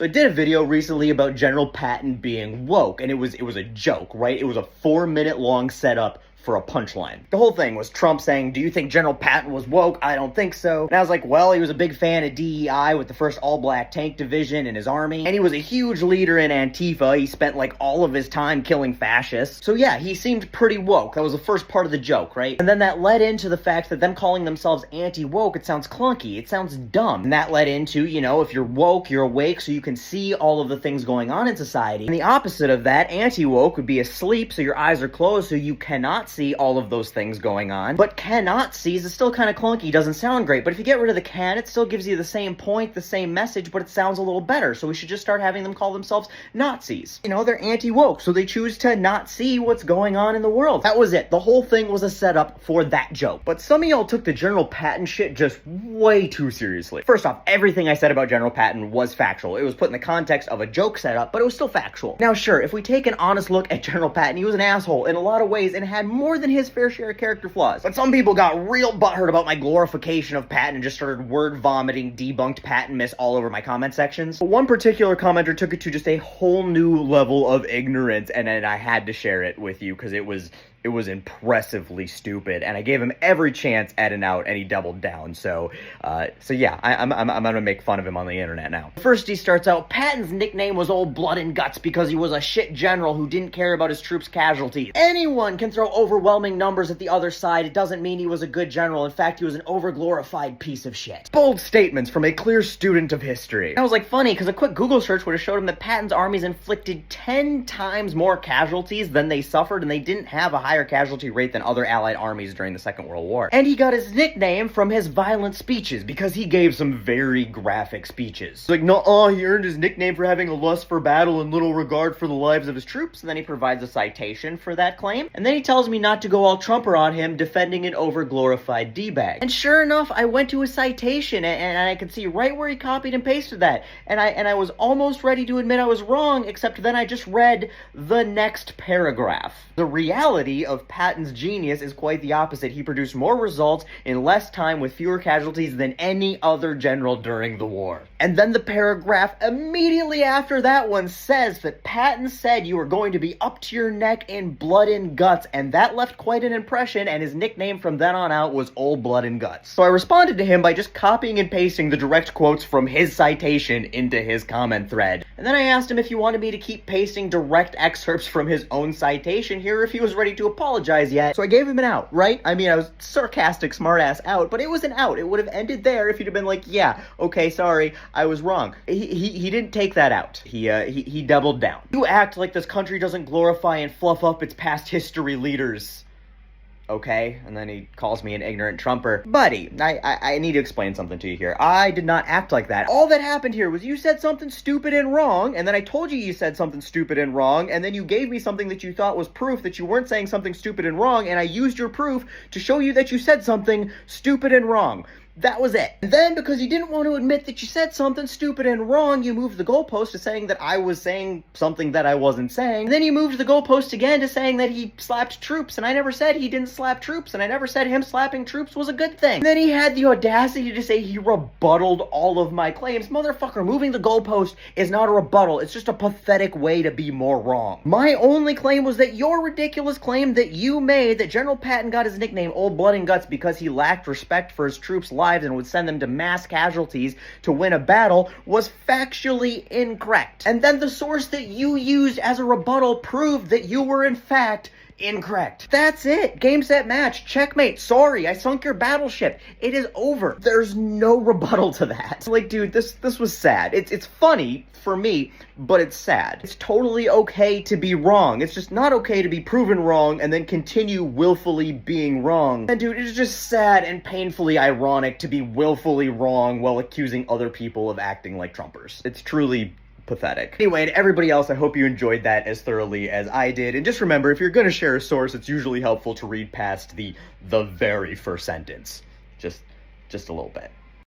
So I did a video recently about General Patton being woke, and it was a joke, right? It was a 4-minute long setup for a punchline. The whole thing was Trump saying, "Do you think General Patton was woke? I don't think so." And I was like, well, he was a big fan of DEI with the first all-black tank division in his army, and he was a huge leader in Antifa. He spent like all of his time killing fascists. So yeah, he seemed pretty woke. That was the first part of the joke, right? And then that led into the fact that them calling themselves anti-woke, it sounds clunky, it sounds dumb. And that led into, you know, if you're woke, you're awake so you can see all of the things going on in society. And the opposite of that, anti-woke, would be asleep so your eyes are closed so you cannot see all of those things going on. But cannot sees is still kind of clunky, doesn't sound great. But if you get rid of the can, it still gives you the same point, the same message, but it sounds a little better. So we should just start having them call themselves Nazis. You know, they're anti-woke, so they choose to not see what's going on in the world. That was it. The whole thing was a setup for that joke. But some of y'all took the General Patton shit just way too seriously. First off, everything I said about General Patton was factual. It was put in the context of a joke setup, but it was still factual. Now sure, if we take an honest look at General Patton, he was an asshole in a lot of ways and had more than his fair share of character flaws. But some people got real butthurt about my glorification of Patton and just started word vomiting debunked Patton myths all over my comment sections. But one particular commenter took it to just a whole new level of ignorance, and then I had to share it with you because it was impressively stupid, and I gave him every chance at an out, and he doubled down. So yeah, I'm gonna make fun of him on the internet now. First, he starts out, Patton's nickname was Old Blood and Guts because he was a shit general who didn't care about his troops' casualties. Anyone can throw overwhelming numbers at the other side. It doesn't mean he was a good general. In fact, he was an overglorified piece of shit. Bold statements from a clear student of history. That was like funny, because a quick Google search would have showed him that Patton's armies inflicted 10 times more casualties than they suffered, and they didn't have a higher casualty rate than other Allied armies during the Second World War. And he got his nickname from his violent speeches, because he gave some very graphic speeches. It's like, no, he earned his nickname for having a lust for battle and little regard for the lives of his troops, and then he provides a citation for that claim, and then he tells me not to go all Trumper on him, defending an overglorified D-bag. And sure enough, I went to his citation, and I could see right where he copied and pasted that, and I was almost ready to admit I was wrong, except then I just read the next paragraph. The reality of Patton's genius is quite the opposite. He produced more results in less time with fewer casualties than any other general during the war. And then the paragraph immediately after that one says that Patton said you were going to be up to your neck in blood and guts, and that left quite an impression, and his nickname from then on out was Old Blood and Guts. So I responded to him by just copying and pasting the direct quotes from his citation into his comment thread. And then I asked him if he wanted me to keep pasting direct excerpts from his own citation here, if he was ready to apologize yet. So I gave him an out, right? I mean, I was sarcastic, smartass out, but it was an out. It would have ended there if he'd have been like, yeah, okay, sorry, I was wrong. He didn't take that out. He doubled down. You act like this country doesn't glorify and fluff up its past history leaders. Okay, and then he calls me an ignorant Trumper. Buddy, I need to explain something to you here. I did not act like that. All that happened here was you said something stupid and wrong, and then I told you said something stupid and wrong, and then you gave me something that you thought was proof that you weren't saying something stupid and wrong, and I used your proof to show you that you said something stupid and wrong. That was it. And then, because you didn't want to admit that you said something stupid and wrong, you moved the goalpost to saying that I was saying something that I wasn't saying. And then you moved the goalpost again to saying that he slapped troops, and I never said he didn't slap troops, and I never said him slapping troops was a good thing. And then he had the audacity to say he rebutted all of my claims. Motherfucker, moving the goalpost is not a rebuttal. It's just a pathetic way to be more wrong. My only claim was that your ridiculous claim that you made that General Patton got his nickname Old Blood and Guts because he lacked respect for his troops' lives and would send them to mass casualties to win a battle was factually incorrect. And then the source that you used as a rebuttal proved that you were in fact incorrect. That's it. Game, set, match. Checkmate. Sorry, I sunk your battleship. It is over. There's no rebuttal to that. Like, dude, this was sad. It's funny for me, but it's sad. It's totally okay to be wrong. It's just not okay to be proven wrong and then continue willfully being wrong. And dude, it's just sad and painfully ironic to be willfully wrong while accusing other people of acting like Trumpers. It's truly pathetic. Anyway, to everybody else, I hope you enjoyed that as thoroughly as I did. And just remember, if you're going to share a source, it's usually helpful to read past the very first sentence. Just a little bit.